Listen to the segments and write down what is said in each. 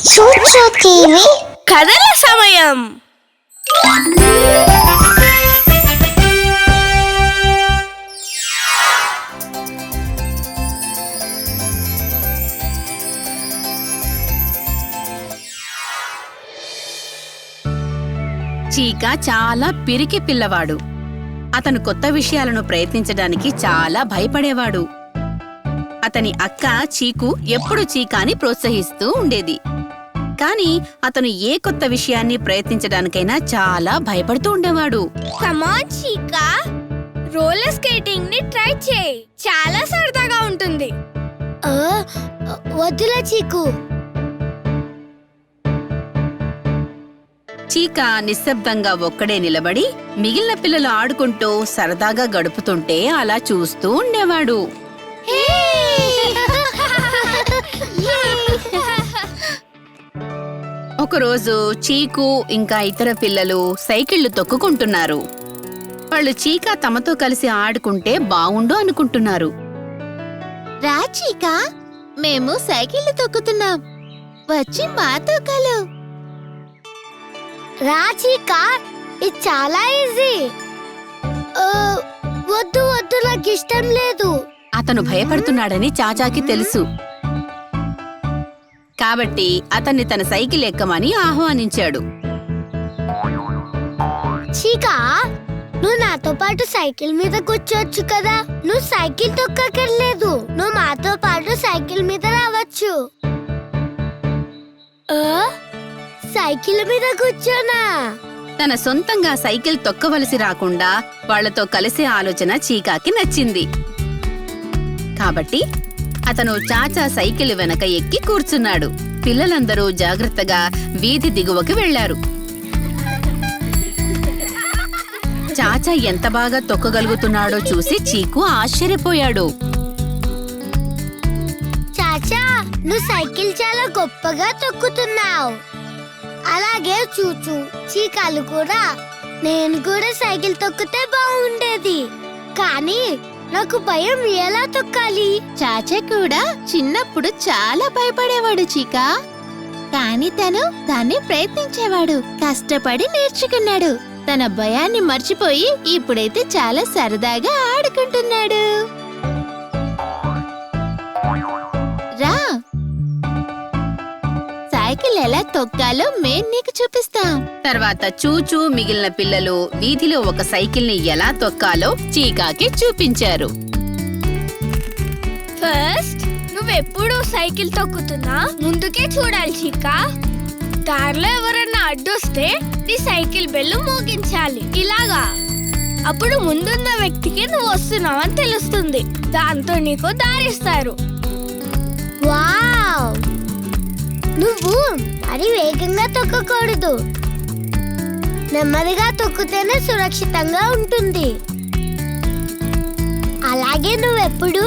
చూచు టీవీ కథల సమయం. చీకా చాలా పిరికి పిల్లవాడు. అతను కొత్త విషయాలను ప్రయత్నించడానికి చాలా భయపడేవాడు. అతని అక్క చీకు ఎప్పుడు చీకాని ప్రోత్సహిస్తూ ఉండేది. కాని అతను ఏ కొత్త విషయాన్ని ప్రయత్నించడానికైనా చాలా భయపడుతూ ఉండేవాడు. కమాన్ చీకా, రోలర్ స్కేటింగ్ ని ట్రై చేయి, చాలా సరదాగా ఉంటుంది. వద్దులే చీకు. చీకా నిశ్శబ్దంగా ఒక్కడే నిలబడి మిగిలిన పిల్లలు ఆడుకుంటూ సరదాగా గడుపుతుంటే అలా చూస్తూ ఉండేవాడు. ఒకరోజు చీకు ఇంకా ఇతర పిల్లలు సైకిళ్లు తొక్కుకుంటున్నారు. వాళ్ళు చీకా తమతో కలిసి ఆడుకుంటే బావుండు అనుకుంటున్నారు. రా చీకా, మేము సైకిల్ తొక్కుతున్నాం, వచ్చి మాతో కలు. రా చీకా, ఇది చాలా ఈజీ. వద్దు వద్దు, నాకు ఇష్టం లేదు. అతను భయపడుతున్నాడని చాచాకి తెలుసు. కాబట్టి అతన్ని తన సైకిల్ ఎక్కమని ఆహ్వానించాడు. చీకా, నువ్వు నాతో పాటు సైకిల్ మీద కూర్చోవచ్చు కదా. నువ్వు సైకిల్ తొక్కక్కర్లేదు, నువ్వు మాతో పాటు సైకిల్ మీద రావచ్చు. సైకిల్ మీద కూర్చోనా? తన సొంతంగా సైకిల్ తొక్కవలసి రాకుండా వాళ్లతో కలిసే ఆలోచన చీకాకి నచ్చింది. కాబట్టి అతను చాచా సైకిల్ వెనక ఎక్కి కూర్చున్నాడు. పిల్లలందరూ జాగ్రత్తగా వీధి దిగువకి వెళ్లారు. చాచా ఎంత బాగా తొక్కగలుగుతున్నాడో చూసి చీకు ఆశ్చర్యపోయాడు. చాచా, నువ్వు సైకిల్ చాలా గొప్పగా తొక్కుతున్నావు. అలాగే చూచు చీకాలు కూడా. నేను కూడా సైకిల్ తొక్కితే బాగుండేది, కానీ నాకు భయం. ఎలా తొక్కాలి? చాచా కూడా చిన్నప్పుడు చాలా భయపడేవాడు చీకా, కానీ తను దాన్ని ప్రయత్నించేవాడు. కష్టపడి నేర్చుకున్నాడు. తన భయాన్ని మర్చిపోయి ఇప్పుడైతే చాలా సరదాగా ఆడుకుంటున్నాడు. రా, సైకిల్ ఎలా తొక్కాలో మేం నీకు చూపిస్తాం. తర్వాత చూచూ మిగిలిన పిల్లలు వీధిలో ఒక సైకిల్ ని ఎలా తొక్కాలో చీకాకి చూపించారు. ఫస్ట్ నువ్వెప్పుడు సైకిల్ తొక్కుతున్నా ముందుకే చూడాలి చీకా. దారిలో ఎవరన్నా అడ్డొస్తే నీ సైకిల్ బెల్లు మోగించాలి, ఇలాగా. అప్పుడు ముందున్న వ్యక్తికి నువ్వు వస్తున్నావని తెలుస్తుంది. దాంతో నీకు దారిస్తారు. వావ్! నువ్వు మరి వేగంగా తొక్కకూడదు, నెమ్మదిగా తొక్కితేనే సురక్షితంగా ఉంటుంది. అలాగే నువ్వెప్పుడు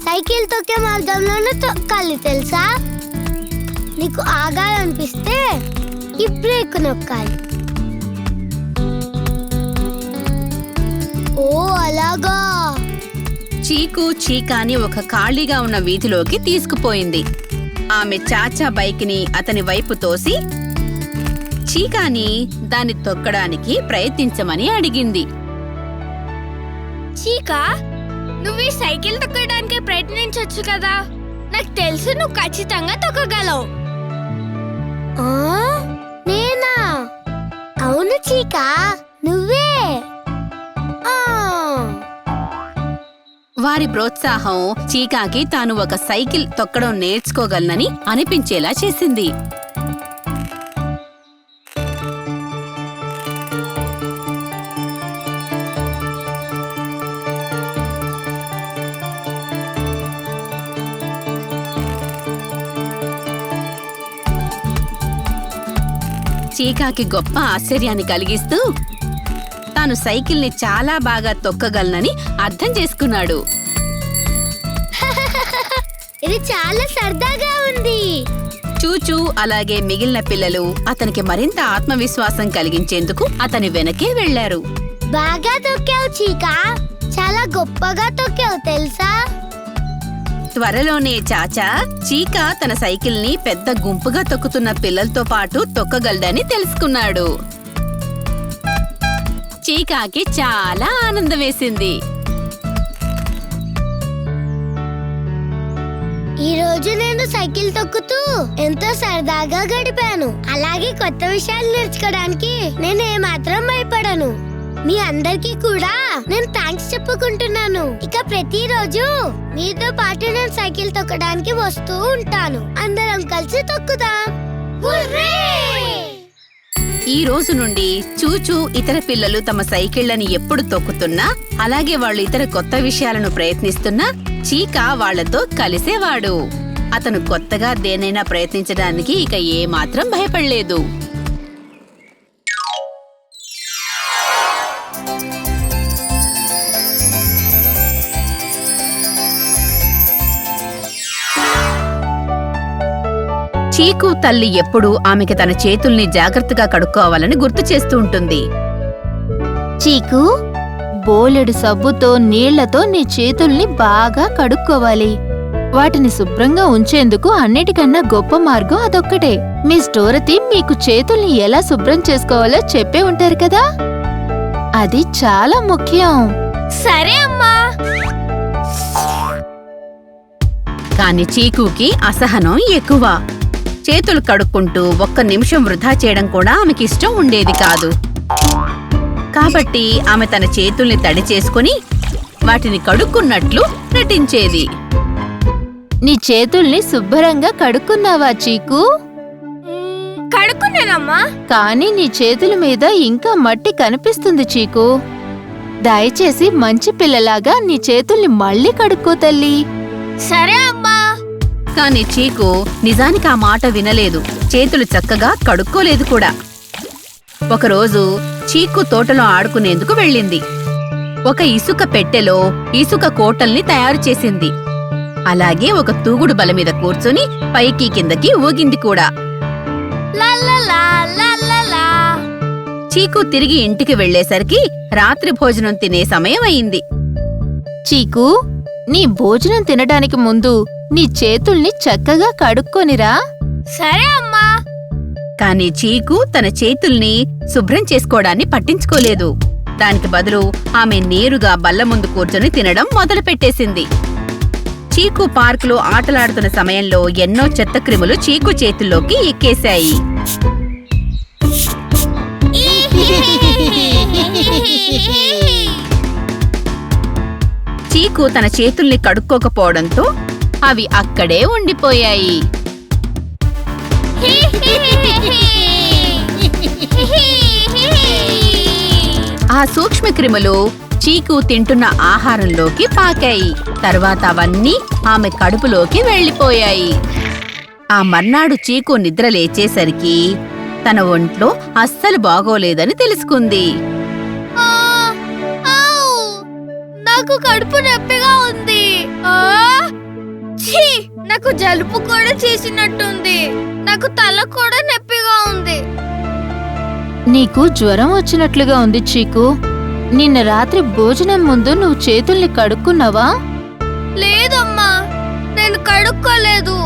సైకిల్ తొక్కే మార్గంలోనే తొక్కాలి, తెలుసా? నీకు ఆగాలనిపిస్తే ఈ బ్రేక్ నొక్కాలి. ఓ అలాగా. చీకు చీకాని ఒక ఖాళీగా ఉన్న వీధిలోకి తీసుకుపోయింది. ఆమె చాచా బైక్ ని అతని వైపు తోసి చీకాని దాన్ని తొక్కడానికి ప్రయత్నించమని అడిగింది. చీకా, నువ్వు ఈ సైకిల్ తొక్కడానికి ప్రయత్నించొచ్చు కదా. నాకు తెలుసు నువ్వు ఖచ్చితంగా తొక్కగలవు. నేనా? అవును చీకా, నువ్వే. వారి ప్రోత్సాహం చీకాకి తాను ఒక సైకిల్ తొక్కడం నేర్చుకోగలనని అనిపించేలా చేసింది. చీకాకి గొప్ప ఆశ్చర్యాన్ని కలిగిస్తూ తాను సైకిల్ని చాలా బాగా తొక్కగలనని అర్థం చేసుకున్నాడు. ఇది చాలా సరదాగా ఉంది. చూచూ అలాగే మిగిలిన పిల్లలు అతనికి మరింత ఆత్మవిశ్వాసం కలిగించేందుకు అతని వెనకే వెళ్లారు. బాగా తొక్కావు చీకా, చాలా గొప్పగా తొక్కావు తెలుసా. త్వరలోనే చాచా చీకా తన సైకిల్ని పెద్ద గుంపుగా తొక్కుతున్న పిల్లలతో పాటు తొక్కగలడని తెలుసుకున్నాడు. చీకాకి చాలా ఆనందం వేసింది. ఈ రోజు నేను సైకిల్ తొక్కుతూ ఎంతో సరదాగా గడిపాను. అలాగే కొత్త విషయాలు నేర్చుకోవడానికి నేను ఏమాత్రం భయపడను. మీ అందరికీ కూడా నేను థ్యాంక్స్ చెప్పుకుంటున్నాను. ఇక ప్రతిరోజు మీతో పాటు నేను సైకిల్ తొక్కడానికి వస్తూ ఉంటాను. అందరం కలిసి తొక్కుదాం. హుర్రే! ఈ రోజు నుండి చూచూ ఇతర పిల్లలు తమ సైకిళ్లని ఎప్పుడు తొక్కుతున్నా, అలాగే వాళ్ళు ఇతర కొత్త విషయాలను ప్రయత్నిస్తున్నా చీకా వాళ్లతో కలిసేవాడు. అతను కొత్తగా దేనైనా ప్రయత్నించడానికి ఇక ఏమాత్రం భయపడలేదు. చీకు తల్లి ఎప్పుడూ ఆమెకి తన చేతుల్ని జాగ్రత్తగా కడుక్కోవాలని గుర్తు చేస్తూ ఉంటుంది. చీకు, బోలెడు సబ్బుతో నీళ్లతో నీ చేతుల్ని బాగా కడుక్కోవాలి. వాటిని శుభ్రంగా ఉంచేందుకు అన్నిటికన్నా గొప్ప మార్గం అదొక్కటే. మిస్ డోరతీ మీకు చేతుల్ని ఎలా శుభ్రం చేసుకోవాలో చెప్పే ఉంటారు కదా, అది చాలా ముఖ్యం. సరే అమ్మా. కాని చీకుకి అసహనం ఎక్కువ. చేతులు కడుక్కుంటూ ఒక్క నిమిషం వృధా చేయడం కూడా ఆమెకి ఇష్టం ఉండేది కాదు. కాబట్టి ఆమె తన చేతుల్ని తడి చేసుకుని వాటిని కడుక్కున్నట్లు నటించేది. నీ చేతుల్ని శుభ్రంగా కడుక్కున్నావా చీకు? కడుక్కున్నానమ్మా. కానీ నీ చేతుల మీద ఇంకా మట్టి కనిపిస్తుంది చీకు. దయచేసి మంచి పిల్లలాగా నీ చేతుల్ని మళ్ళీ కడుక్కో తల్లి. సరే అమ్మా. కాని చీకు నిజానికి ఆ మాట వినలేదు. చేతులు చక్కగా కడుక్కోలేదు కూడా. ఒకరోజు చీకు తోటలో ఆడుకునేందుకు వెళ్ళింది. ఒక ఇసుక పెట్టెలో ఇసుక కోటల్ని తయారు చేసింది. అలాగే ఒక తూగుడు బల మీద కూర్చుని పైకి కిందకి ఊగింది కూడా. చీకు తిరిగి ఇంటికి వెళ్లేసరికి రాత్రి భోజనం తినే సమయం అయింది. చీకు, నీ భోజనం తినడానికి ముందు నీ చేతుల్ని చక్కగా కడుక్కొనిరా. సరే అమ్మా. కాని చీకు తన చేతుల్ని శుభ్రం చేసుకోవడాన్ని పట్టించుకోలేదు. దానికి బదులు ఆమె నేరుగా బల్ల ముందు కూర్చొని తినడం మొదలుపెట్టేసింది. చీకు పార్కులో ఆటలాడుతున్న సమయంలో ఎన్నో చెత్త క్రిములు చీకు చేతుల్లోకి ఎక్కేశాయి. చీకు తన చేతుల్ని కడుక్కోకపోవడంతో అవి అక్కడే ఉండిపోయాయి. ఆ సూక్ష్మక్రిములు చీకు తింటున్న ఆహారంలోకి పాకాయి. తర్వాత అవన్నీ ఆమె కడుపులోకి వెళ్లిపోయాయి. ఆ మర్నాడు చీకు నిద్ర లేచేసరికి తన ఒంట్లో అస్సలు బాగోలేదని తెలుసుకుంది. నాకు కడుపు నొప్పిగా ఉంది. నాకు జలుబు కూడా చేసినట్టుంది. నాకు తల కూడా నొప్పిగా ఉంది. నీకు జ్వరం వచ్చినట్లుగా ఉంది చీకు. నిన్న రాత్రి భోజనం ముందు నువ్వు చేతుల్ని కడుక్కున్నావా? లేదమ్మా, నేను కడుక్కోలేదు.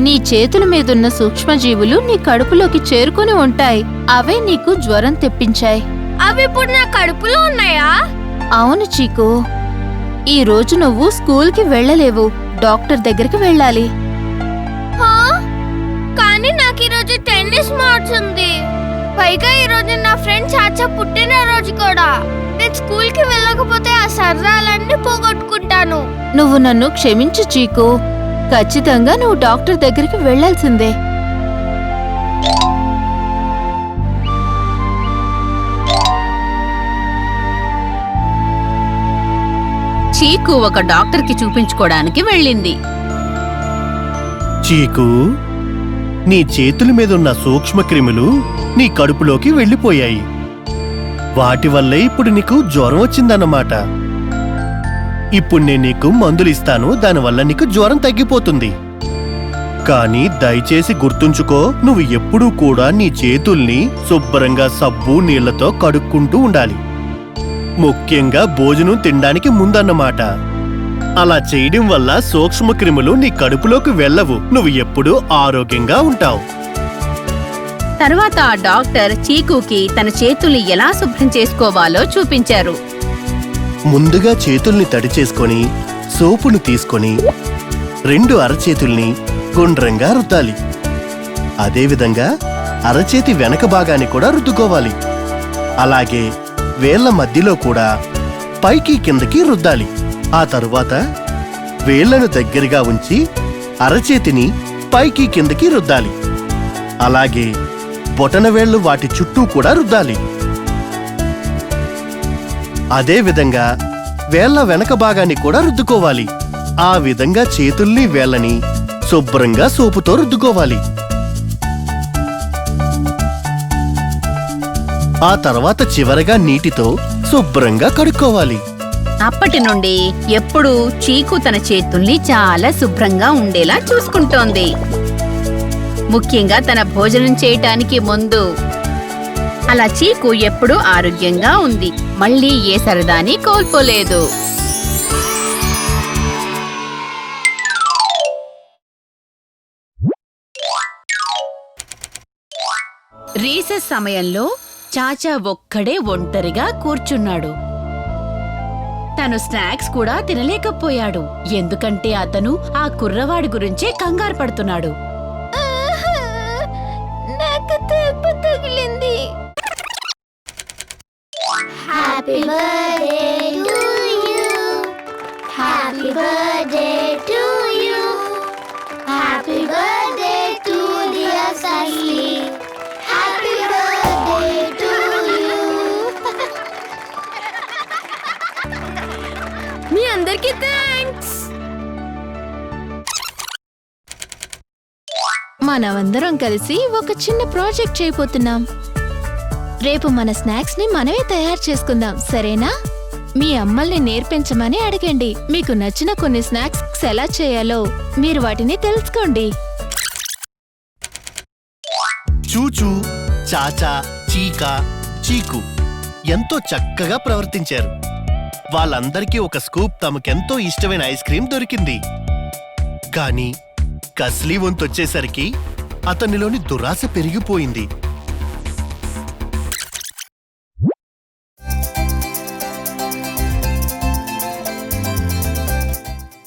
నీ చేతుల మీదున్న సూక్ష్మజీవులు నీ కడుపులోకి చేరుకుని ఉంటాయి. అవే నీకు జ్వరం తెప్పించాయి. అవి ఇప్పుడు నా కడుపులో ఉన్నాయా? అవును చీకు, ఈ రోజు నువ్వు స్కూల్కి వెళ్ళలేవు. డాక్టర్ దగ్గరికి వెళ్ళాలి. కానీ నాకు ఈరోజు టెన్నిస్ మ్యాచ్ ఉంది. పైగా ఈరోజు నా ఫ్రెండ్ చాచా పుట్టినరోజు కూడా. నేను స్కూల్కి వెళ్ళకపోతే ఆ సరదాలన్నీ పోగొట్టుకుంటాను. నువ్వు నన్ను క్షమించు చీకు. ఖచ్చితంగా నువ్వు డాక్టర్ దగ్గరికి వెళ్ళాల్సిందే. చీకు ఒక డాక్టర్కి చూపించుకోవడానికి వెళ్ళింది. చీకు, నీ చేతుల మీదున్న సూక్ష్మక్రిములు నీ కడుపులోకి వెళ్ళిపోయాయి. వాటి వల్లే ఇప్పుడు నీకు జ్వరం వచ్చిందన్నమాట. ఇప్పుడు నేను నీకు మందులిస్తాను. దానివల్ల నీకు జ్వరం తగ్గిపోతుంది. కానీ దయచేసి గుర్తుంచుకో, నువ్వు ఎప్పుడూ కూడా నీ చేతుల్ని శుభ్రంగా సబ్బు నీళ్లతో కడుక్కుంటూ ఉండాలి. ముఖ్యంగా భోజనం తినడానికి ముందన్నమాట. అలా చేయడం వల్ల సూక్ష్మక్రిములు నీ కడుపులోకి వెళ్ళవు. నువ్వు ఎప్పుడూ ఆరోగ్యంగా ఉంటావు. తర్వాత ఆ డాక్టర్ చీకుకి తన చేతుల్ని ఎలా శుభ్రం చేసుకోవాలో చూపించారు. ముందుగా చేతుల్ని తడి చేసుకొని సోపును తీసుకొని 2 అరచేతుల్ని గుండ్రంగా రుద్దాలి. అదేవిధంగా అరచేతి వెనక భాగాన్ని కూడా రుద్దుకోవాలి. అలాగే వేళ్ల మధ్యలో కూడా పైకి కిందకి రుద్దాలి. ఆ తరువాత వేళ్లను దగ్గరగా ఉంచి అరచేతిని పైకి కిందకి రుద్దాలి. అలాగే బొటనవేళ్లు వాటి చుట్టూ కూడా రుద్దాలి. అదే విధంగా వేళ్ల వెనక భాగాన్ని కూడా రుద్దుకోవాలి. ఆ విధంగా చేతుల్ని వేళ్ళని శుభ్రంగా సోపుతో రుద్దుకోవాలి. ఆ తర్వాత చివరగా నీటితో శుభ్రంగా కడుక్కోవాలి. అప్పటి నుండి ఎప్పుడూ చీకు తన చేతుల్ని చాలా శుభ్రంగా ఉండేలా చూసుకుంటోంది. ముఖ్యంగా తన భోజనం చేయటానికి ముందు. అలా చీకు ఎప్పుడూ ఆరోగ్యంగా ఉంది. మళ్ళీ ఏ సరదాని కోల్పోలేదు. రీసెస్ సమయంలో చాచా ఒక్కడే ఒంటరిగా కూర్చున్నాడు. తను స్నాక్స్ కూడా తినలేకపోయాడు. ఎందుకంటే అతను ఆ కుర్రవాడి గురించే కంగారు పడుతున్నాడు. నాకు దెబ్బ తగిలింది. Happy birthday to you, happy birthday to you, happy birthday to dear Saili, happy birthday to you. మీ అందరికీ థ్యాంక్స్. మనమందరం కలిసి ఒక చిన్న ప్రాజెక్ట్ చేయబోతున్నాం. రేపు మన స్నాక్స్ ని మనమే తయారు చేసుకుందాం, సరేనా? మీ అమ్మల్ని నేర్పించమని అడగండి. మీకు నచ్చిన కొన్ని స్నాక్స్ ఎలా చేయాలో మీరు వాటిని తెలుసుకోండి. చూచూ, చాచా, చీకా, చీకు ఎంతో చక్కగా ప్రవర్తించారు. వాళ్ళందరికీ ఒక స్కూప్ తమకెంతో ఇష్టమైన ఐస్ క్రీం దొరికింది. కానీ కస్లీ వంతొచ్చేసరికి అతనిలోని దురాశ పెరిగిపోయింది.